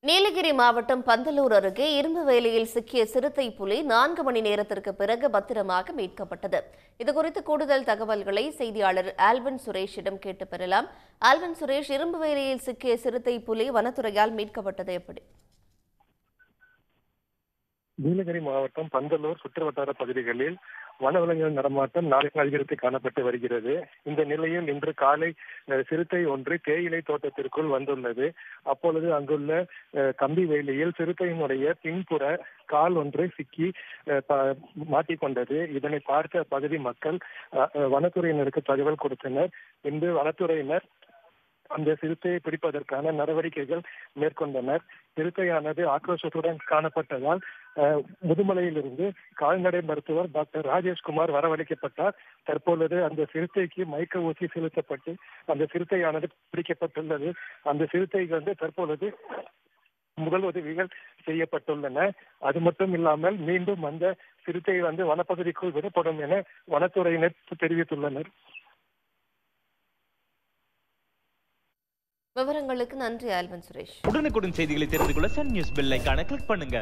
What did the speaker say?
நீலகிரி மாவட்டம் பந்தலூர் அருகே இரும்பு வேலியில் சிக்கிய சிறுத்தை புலி 4 மணி நேரத்திற்கு பிறகு பத்திரமாக மீட்கப்பட்டது. இதுகுறித்து கூடுதல் தகவல்களை செய்தியாளர் ஆல்வின் சுரேஷிடம் கேட்டு பெறலாம். ஆல்வின் சுரேஷ், இரும்பு வேலியில் சிக்கிய சிறுத்தை புலி வனத்துறையால் மீட்கப்பட்டது எப்படி? நீலகிரி மாவட்டம் பந்தலூர் சுற்றுவட்டார பகுதிகளில் வனவிலங்குகள் நடமாட்டம் நாளுக்கு அதிகரித்து காணப்பட்டு வருகிறது. இந்த நிலையில் இன்று காலை சிறுத்தை ஒன்று தேயிலை தோட்டத்திற்குள் வந்துள்ளது. அப்பொழுது அங்குள்ள கம்பி வேலியில் சிறுத்தையினுடைய பின்புற கால் ஒன்று சிக்கி மாட்டிக்கொண்டது. இதனை பார்த்த பகுதி மக்கள் வனத்துறையினருக்கு தகவல் கொடுத்தனர். இன்று வனத்துறையினர் அந்த சிறுத்தையை பிடிப்பதற்கான நடவடிக்கைகள் மேற்கொண்டனர். சிறுத்தையானது ஆக்ரோஷத்துடன் காணப்பட்டதால் முதுமலையிலிருந்து கால்நடை மருத்துவர் டாக்டர் ராஜேஷ்குமார் வரவழைக்கப்பட்டார். தற்பொழுது அந்த சிறுத்தைக்கு மயக்க ஊசி செலுத்தப்பட்டு அந்த சிறுத்தையானது பிடிக்கப்பட்டுள்ளது. அந்த சிறுத்தைக்கு தற்பொழுது முதல் உதவிகள் செய்யப்பட்டுள்ளன. அது மட்டும் இல்லாமல் மீண்டும் அந்த சிறுத்தை வனப்பகுதிக்குள் விடப்படும் என வனத்துறையினர் தெரிவித்துள்ளனர். விவரங்களுக்கு நன்றி ஆல்வின் சுரேஷ். உடனுக்குடன் செய்திகளை தெரிந்து கொள்ள சன் நியூஸ் பெல் ஐகானை கிளிக் பண்ணுங்க.